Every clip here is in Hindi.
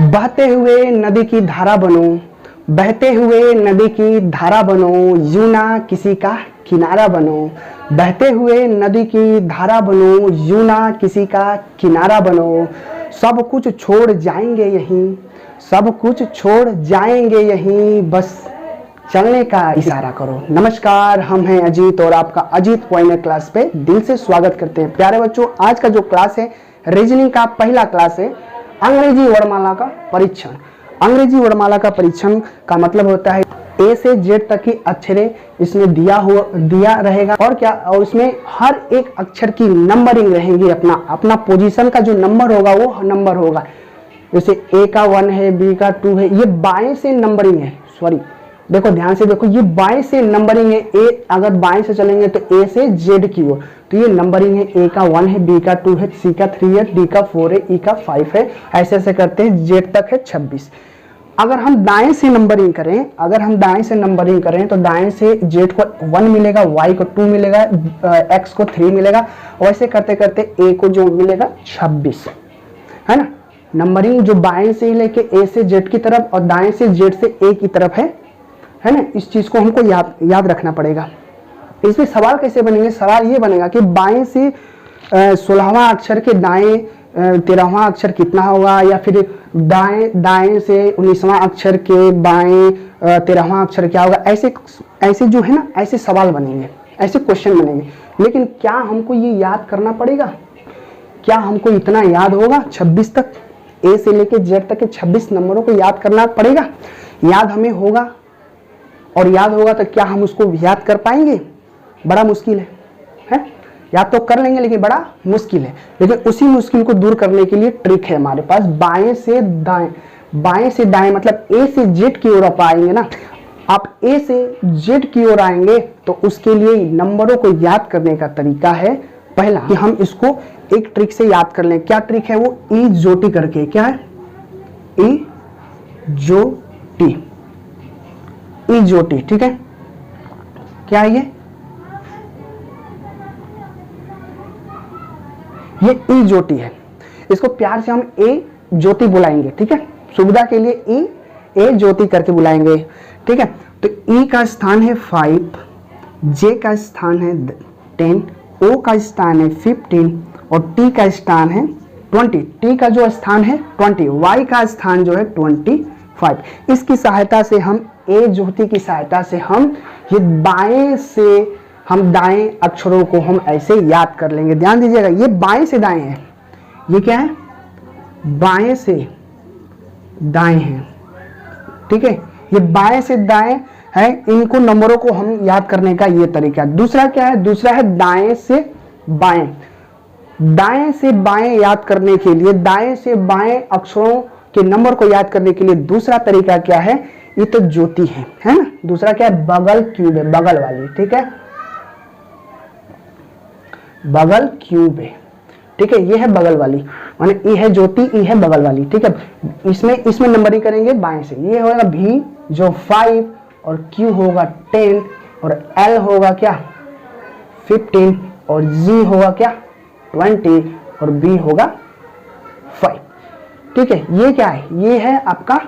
बहते हुए नदी की धारा बनो, बहते हुए नदी की धारा बनो, यूं ना किसी का किनारा बनो। बहते हुए नदी की धारा बनो, यूं ना किसी का किनारा बनो। सब कुछ छोड़ जाएंगे यहीं, सब कुछ छोड़ जाएंगे यहीं, बस चलने का इशारा करो। नमस्कार, हम हैं अजीत और आपका अजीत पॉइंट क्लास पे दिल से स्वागत करते हैं। प्यारे बच्चों, आज का जो क्लास है रीजनिंग का पहला क्लास है, अंग्रेजी वर्णमाला का परीक्षण। अंग्रेजी वर्णमाला का परीक्षण का मतलब होता है ए से जेड तक की अक्षरें इसमें दिया रहेगा और क्या, और इसमें हर एक अक्षर की नंबरिंग रहेंगी। अपना पोजीशन का जो नंबर होगा वो नंबर होगा। जैसे ए का 1 है, बी का 2 है, ये बाएं से नंबरिंग है। सॉरी, देखो ध्यान से देखो, ये बाएं से नंबरिंग है। ए अगर बाएं से चलेंगे तो ए से जेड की ओर, तो ये नंबरिंग है। ए का 1 है, बी का 2 है, सी का 3 है, डी का 4 है, ई का 5 है, ऐसे ऐसे करते हैं जेड तक है 26। अगर हम दाएं से नंबरिंग करें, तो दाएं से जेड को 1 मिलेगा, वाई को 2 मिलेगा, एक्स को 3 मिलेगा, वैसे करते करते ए को जो मिलेगा 26, है ना। नंबरिंग जो बाएं से लेके ए से जेड की तरफ और दाएं से जेड से ए की तरफ है ना। इस चीज को हमको याद रखना पड़ेगा। इसमें सवाल कैसे बनेंगे? सवाल ये बनेगा कि बाएं से 16वां अक्षर के दाएं 13वां अक्षर कितना होगा, या फिर दाएं से 19वां अक्षर के बाएं 13वां अक्षर क्या होगा। ऐसे जो है ना, ऐसे सवाल बनेंगे, ऐसे क्वेश्चन बनेंगे। लेकिन क्या हमको ये याद करना पड़ेगा? क्या हमको इतना याद होगा? 26 तक, ए से लेके जेड तक के 26 नंबरों को याद करना पड़ेगा। याद हमें होगा, और याद होगा तो क्या हम उसको याद कर पाएंगे? बड़ा मुश्किल है? याद तो कर लेंगे लेकिन बड़ा मुश्किल है। लेकिन उसी मुश्किल को दूर करने के लिए ट्रिक है हमारे पास। बाएं से दाएं मतलब ए से जेड की ओर आप आएंगे ना। आप ए से जेड की ओर आएंगे तो उसके लिए नंबरों को याद करने का तरीका है पहला कि हम इसको एक ट्रिक से याद कर लें। क्या ट्रिक है वो? ई जोटी करके। क्या है? ई जोटी, ठीक है। क्या है ये ई जोटी है। इसको प्यार से हम ए ज्योति बुलाएंगे, ठीक है। सुविधा के लिए ए ज्योति करके बुलाएंगे, ठीक है। तो ई का स्थान है 5, जे का स्थान है 10, ओ का स्थान है 15 और टी का स्थान है 20। टी का जो स्थान है 20, वाई का स्थान जो है 25। इसकी सहायता से हम ए ज्योति की सहायता से हम ये बाएं से हम दाएं अक्षरों को हम ऐसे याद कर लेंगे। ध्यान दीजिएगा, ये बाएं से दाएं है। ये क्या है? बाएं से दाएं है, ठीक है। ये बाएं से दाएं है। इनको नंबरों को हम याद करने का ये तरीका। दूसरा क्या है? दूसरा है दाएं से बाएं। दाएं से बाएं याद करने के लिए, दाएं से बाएं अक्षरों के नंबर को याद करने के लिए दूसरा तरीका क्या है? ये तो ज्योति है ना। दूसरा क्या है? बगल क्यूब है, बगल वाली, ठीक है। बगल क्यूब है, ठीक है। ये है बगल वाली, माने ई है ज्योति, ई है बगल वाली, ठीक है। इसमें नंबरिंग करेंगे बाएं से। ये होगा भी जो 5 और क्यू होगा 10 और एल होगा क्या 15 और जी होगा क्या 20 और बी होगा 5, ठीक है। ये क्या है? ये है आपका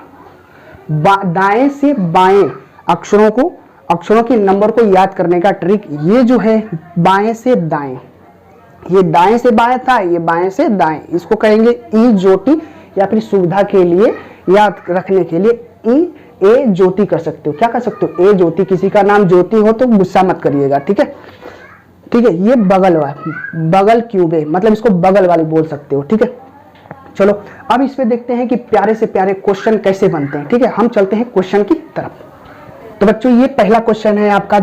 दाएं से बाएं अक्षरों के नंबर को याद करने का ट्रिक। ये जो है बाएं से दाएं, ये दाएं से बाएं था, ये बाएं से दाएं, इसको कहेंगे ई ज्योति, या फिर सुविधा के लिए याद रखने के लिए ए ज्योति कर सकते हो। क्या कर सकते हो? ए ज्योति। किसी का नाम ज्योति हो तो गुस्सा मत करिएगा, ठीक है, ठीक है। ये बगल क्यूब है, मतलब इसको बगल वाली बोल सकते हो, ठीक है। चलो अब इस पे देखते हैं कि प्यारे से प्यारे क्वेश्चन कैसे बनते हैं, ठीक है। हम चलते हैं क्वेश्चन की तरफ। तो बच्चों, ये पहला क्वेश्चन है आपका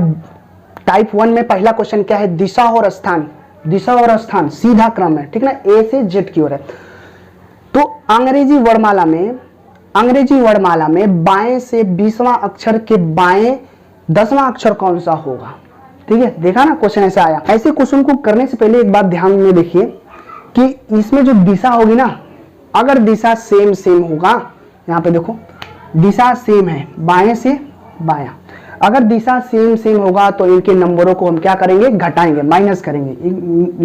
टाइप 1 में। पहला क्वेश्चन क्या है? दिशा और स्थान सीधा क्रम है, ठीक ना, ए से जेड की ओर है। तो अंग्रेजी वर्णमाला में बाएं से 20वां अक्षर के बाएं 10वां अक्षर कौन सा होगा, ठीक है। देखा ना, क्वेश्चन ऐसा आया। ऐसे क्वेश्चन को करने से पहले एक बात ध्यान में देखिए कि इसमें जो दिशा होगी ना, अगर दिशा सेम होगा, यहाँ पे देखो दिशा सेम है बाएं से बायां, अगर दिशा सेम होगा तो इनके नंबरों को हम क्या करेंगे? घटाएंगे, माइनस करेंगे।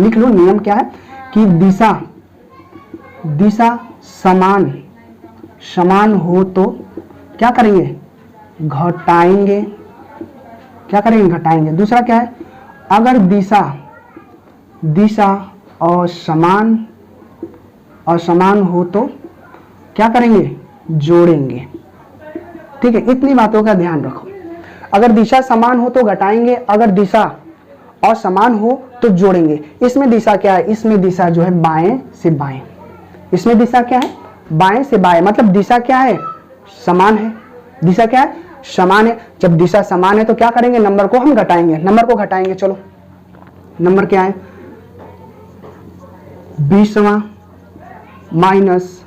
लिख लो, नियम क्या है कि दिशा समान समान हो तो क्या करेंगे, घटाएंगे। क्या करेंगे, घटाएंगे। दूसरा क्या है, अगर दिशा असमान हो तो क्या करेंगे, जोड़ेंगे। ठीक है, इतनी बातों का ध्यान रखो। अगर दिशा समान हो तो घटाएंगे, अगर दिशा असमान हो तो जोड़ेंगे। इसमें दिशा क्या है, इसमें दिशा जो है बाएं से बाएं। इसमें दिशा क्या है, बाएं से बाएं, मतलब दिशा क्या है, समान है। दिशा क्या है, समान है। जब दिशा समान है तो क्या करेंगे, नंबर को हम घटाएंगे, नंबर को घटाएंगे। चलो नंबर क्या है, 20वां माइनस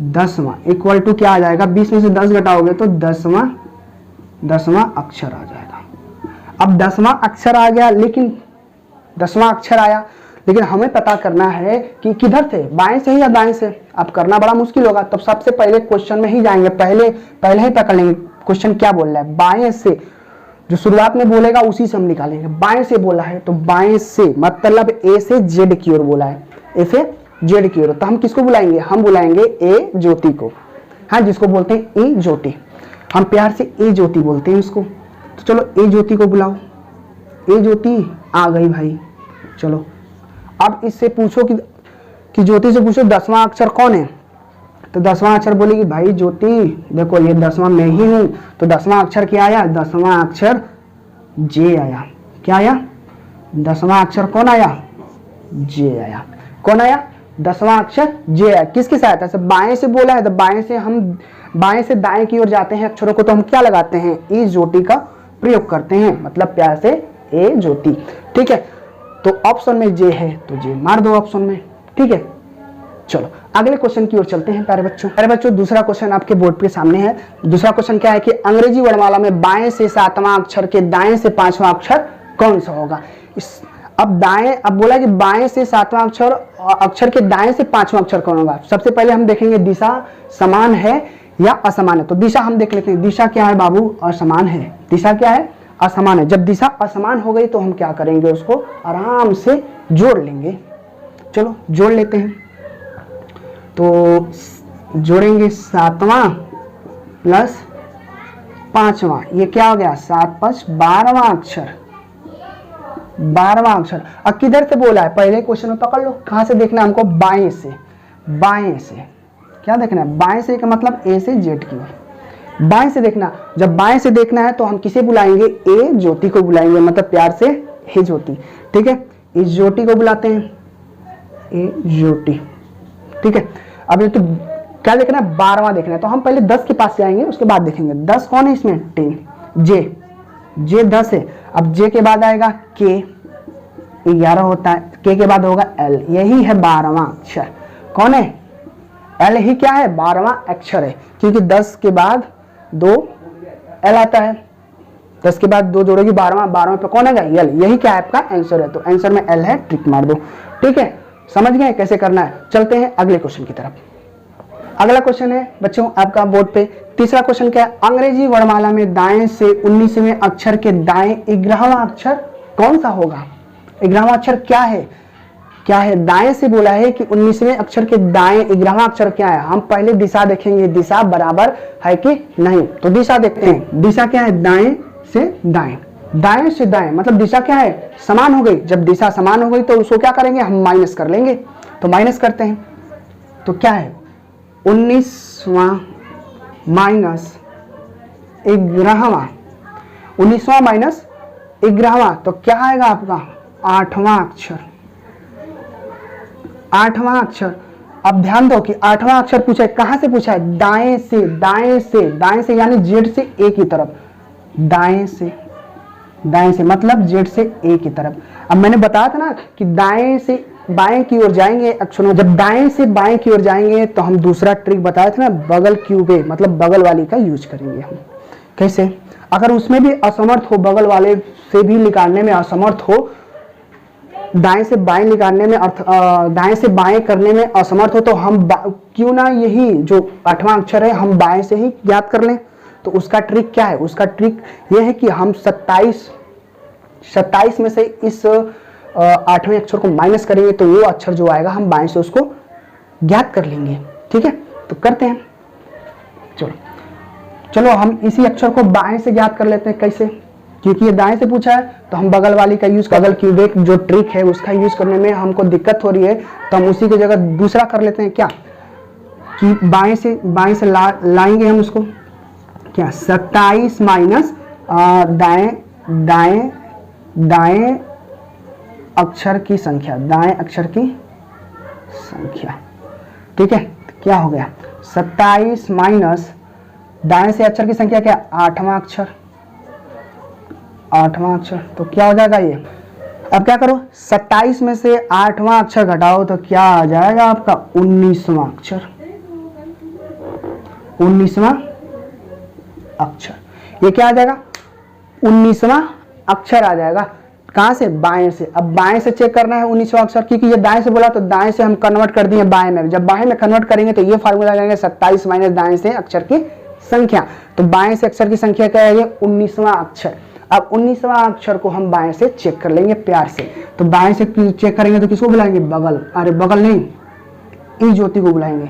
10वां इक्वल टू क्या आ जाएगा, 20 में से 10 घटाओगे तो 10वां अक्षर आ जाएगा। अब 10वां अक्षर आ गया, लेकिन 10वां अक्षर आया, लेकिन हमें पता करना है कि किधर थे, बाएं से या दाएं से। अब करना बड़ा मुश्किल होगा, तब सबसे पहले क्वेश्चन में ही जाएंगे, पहले ही पकड़ लेंगे क्वेश्चन क्या बोल रहा है। बाएं से जो शुरुआत में बोलेगा उसी से हम निकालेंगे। बाएं से बोला है तो बाएं से मतलब ए से जेड की ओर बोला है, ए से जेड की ओर। तो हम किसको बुलाएंगे, हम बुलाएंगे ए ज्योति को। हाँ, जिसको बोलते हैं ए ज्योति, हम प्यार से ए ज्योति बोलते हैं उसको। तो चलो ए ज्योति को बुलाओ। ए ज्योति आ गई भाई। चलो अब इससे पूछो कि ज्योति से पूछो 10वां अक्षर कौन है, तो 10वां अक्षर बोलेगी भाई ज्योति देखो ये 10वां मैं ही हूं। तो 10वां अक्षर क्या आया, 10वां अक्षर जे आया। क्या आया, 10वां अक्षर कौन आया, जे आया। कौन आया, 10वां अक्षर जे आया। किसकी सहायता से, बाएं से बोला है तो बाएं से हम बाएं से दाएं की ओर जाते हैं अक्षरों को, तो हम क्या लगाते हैं, ई ज्योति का प्रयोग करते हैं, मतलब प्यार से ए ज्योति। ठीक है, तो ऑप्शन में जे है तो जे मार दो ऑप्शन में। ठीक है, चलो अगले क्वेश्चन की ओर चलते हैं प्यारे बच्चों। प्यारे बच्चों दूसरा क्वेश्चन आपके बोर्ड पे सामने है। दूसरा क्वेश्चन क्या है कि अंग्रेजी वर्णमाला में बाएं से 7वां अक्षर के दाएं से 5वां अक्षर कौन सा होगा। अब बोला कि बाएं से 7वां अक्षर के दाएं से 5वां अक्षर कौन होगा। सबसे पहले हम देखेंगे दिशा समान है या असमान है। तो दिशा हम देख लेते हैं, दिशा क्या है बाबू, असमान है। दिशा क्या है, असमान है। जब दिशा असमान हो गई तो हम क्या करेंगे, उसको आराम से जोड़ लेंगे। चलो जोड़ लेते हैं, तो जोड़ेंगे 7वां प्लस 5वां, ये क्या हो गया, 7 5 12वां अक्षर। 12वां अक्षर अब किधर से बोला है, पहले क्वेश्चन में पकड़ लो। कहां से देखना है हमको, बाएं से। बाएं से क्या देखना है, बाएं से का मतलब ए से जेड की ओर। बाएं से देखना, जब बाएं से देखना है तो हम किसे बुलाएंगे, ए ज्योति को बुलाएंगे, मतलब प्यार से हे ज्योति। ठीक है, इस ज्योति को बुलाते हैं ए ज्योति। ठीक है, अब ये तो क्या देखना है, 12वां देखना है, तो हम पहले 10 के पास जाएंगे, उसके बाद देखेंगे 10 कौन है इसमें, 10 जे 10 है। अब जे के बाद आएगा के, 11 होता है, के बाद होगा एल, यही है 12वां अक्षर। कौन है, एल ही क्या है, 12वां अक्षर है, क्योंकि 10 के बाद 2 एल आता है। 10 के बाद 2 जोड़ोगी 12वां पे कौन आएगा, एल। यही क्या है आपका आंसर है, तो आंसर में एल है, ट्रिक मार दो। ठीक है, समझ गए कैसे करना है। चलते हैं अगले क्वेश्चन की तरफ। अगला क्वेश्चन है बच्चों आपका बोर्ड पे, तीसरा क्वेश्चन क्या है, अंग्रेजी वर्णमाला में दाएं से 19वें अक्षर के दाएं 11वां अक्षर कौन सा होगा। 11वां अक्षर क्या है, दाएं से बोला है कि 19वें अक्षर के दाएं 11वां अक्षर क्या है। हम पहले दिशा देखेंगे, दिशा बराबर है कि नहीं। तो दिशा देखते हैं, दिशा क्या है, दाएं से दाएं। दाएं से दाएं मतलब दिशा क्या है, समान हो गई। जब दिशा समान हो गई तो उसको क्या करेंगे, हम माइनस कर लेंगे। तो माइनस करते हैं, तो क्या है, 19वां माइनस 11वां, 19वां माइनस 11वां, तो क्या आएगा आपका 8वां अक्षर। 8वां अक्षर, अब ध्यान दो कि 8वां अक्षर पूछा है, कहां से पूछा है, दाएं से। दाएं से यानी जेड से ए की तरफ, दाएं से मतलब जेड से ए की तरफ। अब मैंने बताया था ना कि दाएं से बाएं की ओर जाएंगे अक्षरों, जब दाएं से बाएं की ओर जाएंगे तो हम दूसरा ट्रिक बताया था ना, बगल क्यूबे मतलब बगल वाली का यूज करेंगे हम। कैसे, अगर उसमें भी असमर्थ हो, बगल वाले से भी निकालने में असमर्थ हो, दाएं से बाएं निकालने में दाएं से बाएं करने में असमर्थ हो, तो हम क्यों ना यही जो 8वां अक्षर है हम बाएं से ही याद कर लें। तो उसका ट्रिक क्या है, उसका ट्रिक यह है कि हम 27 में से इस 8वें अक्षर को माइनस करेंगे, तो वो अक्षर जो आएगा हम बाएं से उसको ज्ञात कर लेंगे। ठीक है, तो करते हैं। चलो चलो हम इसी अक्षर को बाएं से ज्ञात कर लेते हैं। कैसे? क्योंकि ये दाएं से पूछा है तो हम बगल वाली का यूज, बगल क्यूबिक जो ट्रिक है उसका यूज करने में हमको दिक्कत हो रही है, तो हम उसी की जगह दूसरा कर लेते हैं। क्या कि बाएं से लाएंगे हम उसको। क्या 27 माइनस दाएं अक्षर की संख्या, दाएं अक्षर की संख्या। ठीक है, क्या हो गया 27 माइनस दाएं से अक्षर की संख्या क्या, 8वां अक्षर, 8वां अक्षर। तो क्या हो जाएगा ये, अब क्या करो 27 में से 8वां अक्षर घटाओ तो क्या आ जाएगा आपका 19वां अक्षर, 19वां अक्षर। ये क्या आ जाएगा 19वां अक्षर आ जाएगा। कहां से, बाएं से। अब बाएं से चेक करना है 19वां अक्षर, क्योंकि ये दाएं से बोला तो दाएं से हम कन्वर्ट कर दिए बाएं में। जब बाएं में कन्वर्ट करेंगे तो ये फार्मूला लगाएंगे 27 माइनस दाएं से अक्षर की संख्या। तो बाएं से अक्षर की संख्या क्या है, ये 19वां अक्षर। अब 19वां अक्षर को हम बाएं से चेक कर लेंगे प्यार से। तो बाएं से चेक करेंगे तो किसको बुलाएंगे, बगल, अरे बगल नहीं, ई ज्योति को बुलाएंगे।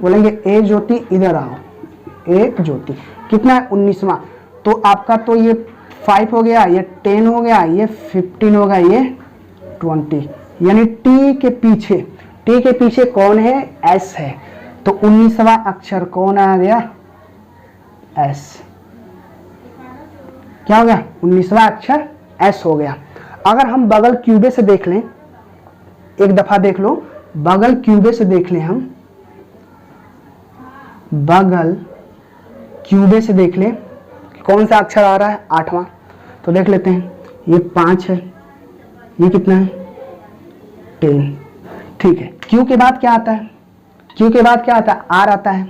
बोलेंगे ए ज्योति इधर आओ, ए ज्योति। कितना है 19वां, तो आपका तो ये 5 हो गया, ये 10 हो गया, ये 15 हो गया, ये 20। यानी टी के पीछे कौन है, एस है। तो 19वां अक्षर कौन आ गया, एस। क्या हो गया 19वां अक्षर एस हो गया। अगर हम बगल क्यूबे से देख लें, एक दफा देख लो, बगल क्यूबे से देख लें, हम बगल क्यूबे से देख लें कौन सा अक्षर आ रहा है, 8वां। तो देख लेते हैं, ये 5 है, ये कितना है 10। ठीक है, क्यू के बाद क्या आता है, क्यू के बाद क्या आता है, आर आता है,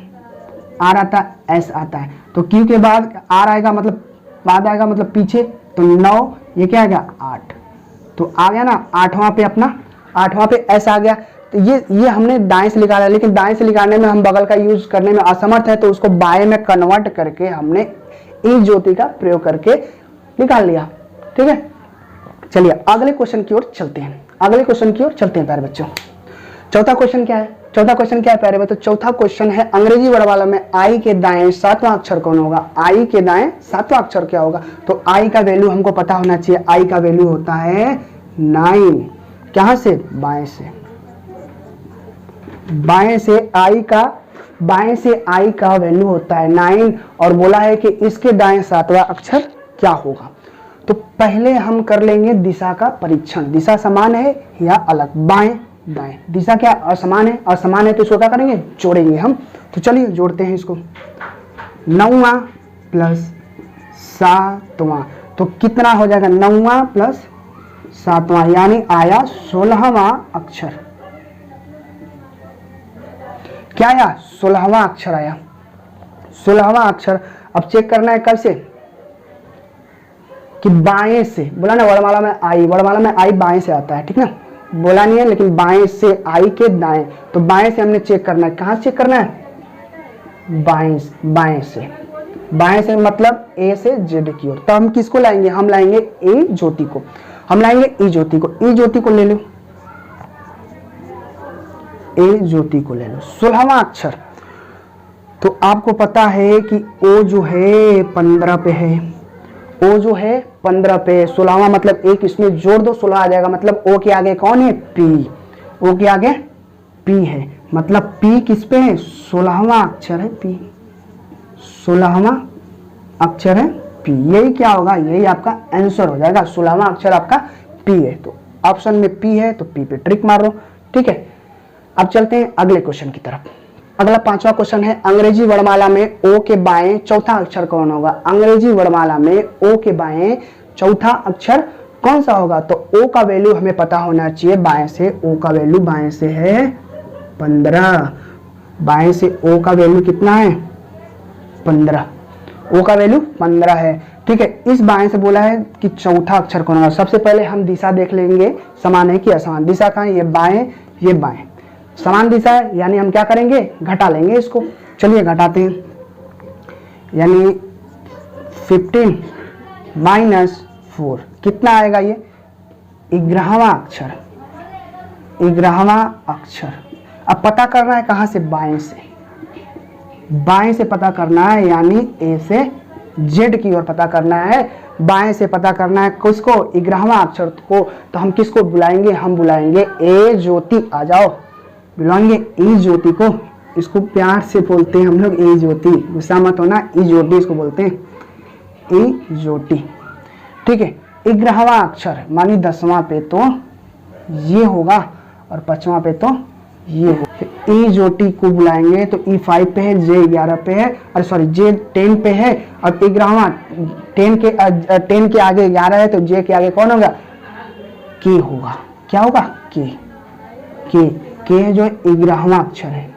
आर आता है, एस आता है। तो क्यू के बाद आर आएगा, मतलब बाद आएगा, मतलब पीछे। तो 9, ये क्या आएगा 8। तो आ गया ना 8वां पे अपना, 8वां पे एस आ गया। तो ये हमने दाएं से निकाला, लेकिन दाएं से निकालने में हम बगल का यूज करने में असमर्थ है, तो उसको बाएं में कन्वर्ट करके हमने ई ज्योति का प्रयोग करके निकाल लिया। ठीक है, चलिए अगले क्वेश्चन की ओर चलते हैं, प्यारे बच्चों। चौथा क्वेश्चन क्या है, प्यारे बच्चों? चौथा क्वेश्चन है अंग्रेजी वर्णमाला में आई के दाएं 7वां अक्षर कौन होगा, आई के दाएं 7वां अक्षर क्या होगा? तो आई का वैल्यू हमको पता होना चाहिए, आई का वैल्यू होता है 9। कहां से, बाएं से। बाएं से आई का वैल्यू होता है 9, और बोला है कि इसके दाएं 7वां अक्षर क्या होगा। तो पहले हम कर लेंगे दिशा का परीक्षण, दिशा समान है या अलग, बाएं दाएं। दिशा क्या असमान है, असमान है तो इसको क्या करेंगे, जोड़ेंगे हम। तो चलिए जोड़ते हैं इसको, 9वां प्लस 7वां, तो कितना हो जाएगा 9वां प्लस 7वां, यानी आया 16वां अक्षर। क्या आया, 16वां अक्षर आया, 16वां अक्षर। अब चेक करना है कैसे, कि बाएं से, बोला ना वर्णमाला में आई बाएं से आता है, ठीक ना, बोला नहीं है, लेकिन बाएं से आई के दाएं, तो बाएं से हमने चेक करना है। कहां से चेक करना है, बाएं से मतलब ए से जेड की ओर। तो हम किसको लाएंगे, हम लाएंगे ए ज्योति को, ई ज्योति को ले लो, ए ज्योति को ले लो। 16वां अक्षर, तो आपको पता है कि ओ जो है 15 पे है, ओ जो है 15 पे, 16वां मतलब एक इसमें जोड़ दो, 16 आ जाएगा। मतलब ओ के आगे कौन है, पी, ओ के आगे पी है, मतलब पी किस पे है, 16वां अक्षर है पी, 16वां अक्षर है पी। यही क्या होगा, यही आपका आंसर हो जाएगा, 16वां अक्षर आपका पी है। तो ऑप्शन में पी है तो पी पे ट्रिक मारो। ठीक है, अब चलते हैं अगले क्वेश्चन की तरफ। अगला 5वां क्वेश्चन है अंग्रेजी वर्णमाला में ओ के बाएं चौथा अक्षर कौन होगा, अंग्रेजी वर्णमाला में ओ के बाएं चौथा अक्षर कौन सा होगा? तो ओ का वैल्यू हमें पता होना चाहिए, बाएं से ओ का वैल्यू बाएं से है 15, बाएं से ओ का वैल्यू कितना है 15, ओ का वैल्यू 15 है। ठीक है, इस बाएं से बोला है कि चौथा अक्षर कौन होगा। सबसे पहले हम दिशा देख लेंगे, समान है कि असमान। दिशा कहाँ है, ये बाएं, ये बाएं, समान दिशा है, यानी हम क्या करेंगे, घटा लेंगे इसको। चलिए घटाते हैं, यानी 15 माइनस 4 कितना आएगा, ये 11वां अक्षर, 11वां अक्षर। अब पता करना है कहां से, बाएं से, बाएं से पता करना है, यानी ए से जेड की ओर पता करना है। बाएं से पता करना है किसको, 11वां अक्षर को। तो हम किसको बुलाएंगे, हम बुलाएंगे ए ज्योति। आ जाओ, बुलाएंगे ए ज्योति को। इसको प्यार से बोलते हैं हम लोग ए ज्योति, गुस्सा मत होना, ई ज्योति इसको बोलते हैं, ए ज्योति। ठीक है, 11वां अक्षर मानी 10वां पे तो ये होगा और 5वां पे तो ये होगा। ई ज्योति को बुलाएंगे तो ई 5 पे है, जे 11 पे है, और सॉरी जे 10 पे है, और 11वां 10 के आगे 11 है तो जे के आगे कौन होगा, के होगा। क्या होगा, के जो 11वां अक्षर है,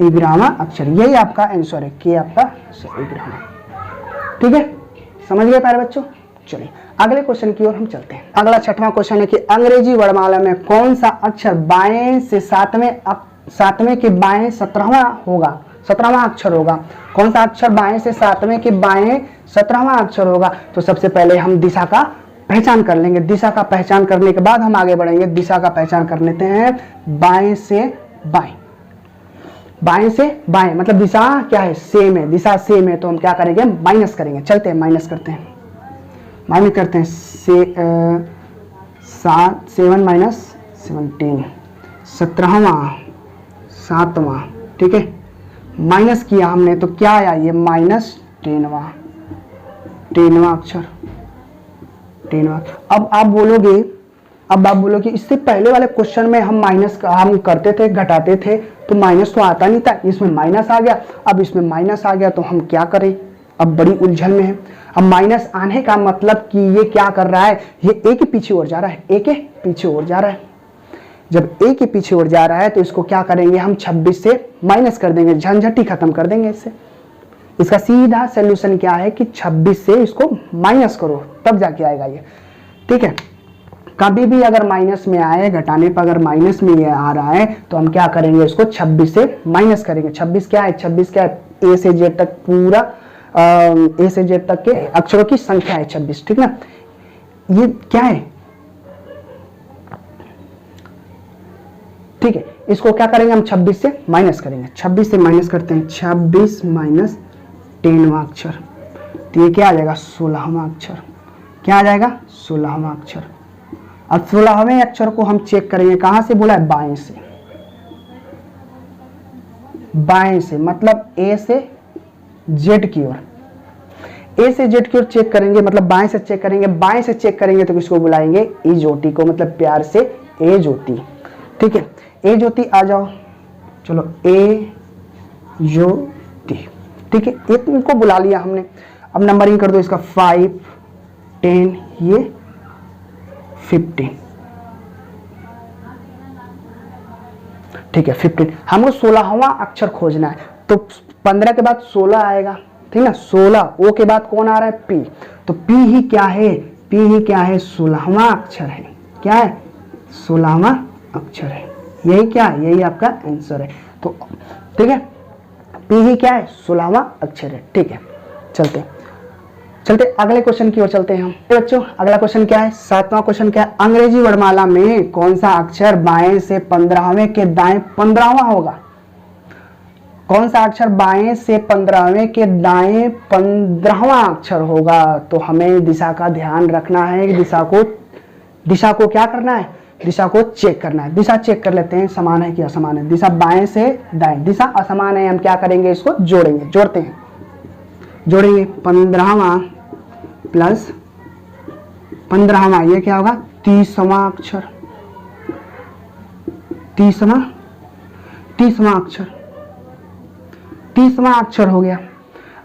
11वां अक्षर, यही आपका आंसर है, के आपका 11वां। ठीक है, समझ गए प्यारे बच्चों। चलिए अगले क्वेश्चन की ओर हम चलते हैं। अगला 6वां क्वेश्चन है कि अंग्रेजी वर्णमाला में कौन सा अक्षर बाएं से सातवें के बाएं 17वां होगा, 17वां अक्षर होगा। कौन सा अक्षर बाएं से सातवें के बाएं 17वां अक्षर होगा। तो सबसे पहले हम दिशा का पहचान कर लेंगे। दिशा का पहचान करने के बाद हम आगे बढ़ेंगे। दिशा का पहचान कर लेते हैं, बाएं से बाएं, बाएं से बाएं मतलब दिशा क्या है, सेम है, दिशा सेम है, तो हम क्या करेंगे, माइनस करेंगे। चलते हैं, माइनस करते हैं, माइनस करते हैं। 7 माइनस 17, 17वां 7वां। ठीक है, माइनस किया हमने तो क्या आया, ये माइनस 10वां अक्षर, 10वां। अब आप बोलोगे इससे पहले वाले क्वेश्चन में हम माइनस हम करते थे, घटाते थे, तो माइनस तो आता नहीं था, इसमें माइनस आ गया। अब इसमें माइनस आ गया तो हम क्या करें, अब बड़ी उलझन में है। अब माइनस आने का मतलब कि ये क्या कर रहा है, ये ए के पीछे और जा रहा है, ए के पीछे और जा रहा है। जब ए के पीछे और जा रहा है तो इसको क्या करेंगे, हम 26 से माइनस कर देंगे, झंझटी खत्म कर देंगे इससे। इसका सीधा सोल्यूशन क्या है कि 26 से इसको माइनस करो, तब जाके आएगा ये। ठीक है, कभी भी अगर माइनस में आए, घटाने पर अगर माइनस में ये आ रहा है तो हम क्या करेंगे, इसको 26 से माइनस करेंगे। 26 क्या है, 26 क्या है, ए से जेड तक पूरा ए से जेड तक के अक्षरों की संख्या है 26। ठीक ना, ये क्या है, ठीक है, इसको क्या करेंगे हम 26 से माइनस करेंगे। 26 से माइनस करते हैं, 26 माइनस 10वां अक्षर, तो ये क्या आ जाएगा, 16वां अक्षर। क्या आ जाएगा, 16वां अक्षर। अब 16वें अक्षर को हम चेक करेंगे, कहां से बोला है, बाएं से, बाएं से मतलब ए से जेड की ओर, ए से जेड की ओर चेक करेंगे, मतलब बाएं से चेक करेंगे। बाएं से चेक करेंगे तो किसको बुलाएंगे, ए ज्योति को, मतलब प्यार से ए ज्योति। ठीक है, ए ज्योति आ जाओ, चलो ए ज्योति। ठीक है, इनको बुला लिया हमने। अब नंबरिंग कर दो इसका, 5 10 ये 15। ठीक है, 15। हमको 16वां अक्षर खोजना है, तो 15 के बाद 16 आएगा। ठीक ना, 16 ओ के बाद कौन आ रहा है, पी। तो पी ही क्या है, पी ही क्या है, 16वां अक्षर है। क्या है, 16वां अक्षर है। यही क्या है, यही आपका आंसर है। तो ठीक है, पी ही क्या है, 16वां अक्षर है। ठीक है, चलते अगले क्वेश्चन की ओर चलते हैं हम बच्चों। अगला क्वेश्चन क्या है, 7वां क्वेश्चन क्या है, अंग्रेजी वर्णमाला में कौन सा अक्षर बाएं से 15वें के दाएं 15वां होगा। कौन सा अक्षर बाएं से 15वें के दाएं 15वां अक्षर होगा। तो हमें दिशा का ध्यान रखना है, दिशा को क्या करना है, दिशा को चेक करना है। दिशा चेक कर लेते हैं, समान है कि असमान है। दिशा बाएं से दाएं, दिशा असमान है, हम क्या करेंगे, इसको जोड़ेंगे, जोड़ते हैं, जोड़ेंगे। 15वां प्लस 15वां, ये क्या होगा, 30वां अक्षर, 30वां अक्षर, 30वां अक्षर हो गया।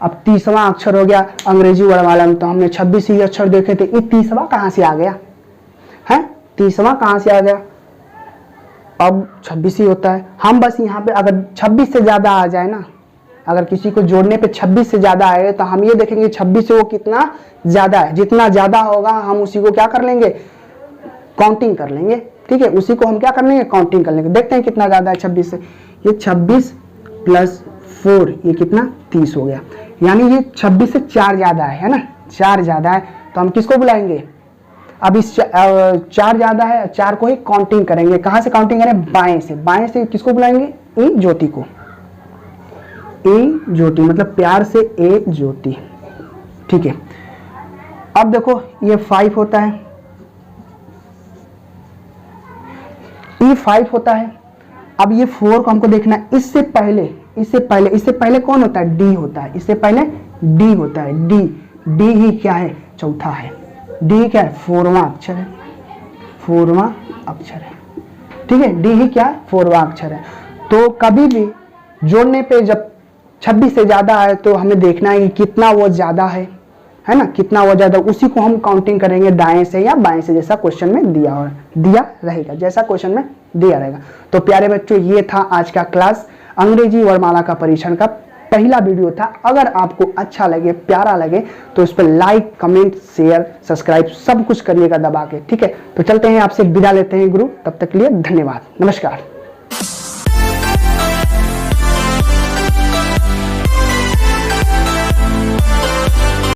अब 30वां अक्षर हो गया अंग्रेजी वर्णमाला में, तो हमने 26 ही अक्षर देखे थे, ये 30वां कहां से आ गया है, 30वां कहां से आ गया, अब 26 ही होता है। हम बस यहाँ पे अगर 26 से ज्यादा आ जाए ना, अगर किसी को जोड़ने पे 26 से ज्यादा आए तो हम ये देखेंगे 26 से वो कितना ज्यादा है, जितना ज्यादा होगा हम उसी को क्या कर लेंगे, काउंटिंग कर लेंगे। ठीक है, उसी को हम क्या कर लेंगे, काउंटिंग कर लेंगे। देखते हैं कितना ज्यादा है 26 से, ये 26 प्लस 4 ये कितना, 30 हो गया। यानी ये 26 से 4 ज्यादा है ना, 4 ज्यादा है, तो हम किसको बुलाएंगे, अब इस 4 ज्यादा है, 4 को ही काउंटिंग करेंगे। कहां से काउंटिंग करें, बाएं से। बाएं से किसको बुलाएंगे, ए ज्योति को। ए ज्योति, मतलब प्यार से ए ज्योति। ठीक है, अब देखो ये 5 होता है, ये 5 होता है। अब ये 4 को हमको देखना है, इससे पहले कौन होता है? डी होता है, इससे पहले डी होता है। डी ही क्या है? चौथा है। डी क्या है? 4वां अक्षर है, 4वां अक्षर है। ठीक है, डी ही क्या है? 4वां अक्षर है। तो कभी भी जोड़ने पे जब 26 से ज्यादा है तो हमें देखना है कि कितना वो ज्यादा है ना, कितना वो ज्यादा, उसी को हम काउंटिंग करेंगे दाएं से या बाएं से, जैसा क्वेश्चन में दिया रहेगा, जैसा क्वेश्चन में दिया रहेगा। तो प्यारे बच्चों, ये था आज का क्लास, अंग्रेजी वर्णमाला का परीक्षण का पहला वीडियो था। अगर आपको अच्छा लगे, प्यारा लगे तो इस पर लाइक, कमेंट, शेयर, सब्सक्राइब सब कुछ करिएगा दबा के। ठीक है, तो चलते हैं, आपसे विदा लेते हैं गुरु, तब तक के लिए धन्यवाद, नमस्कार।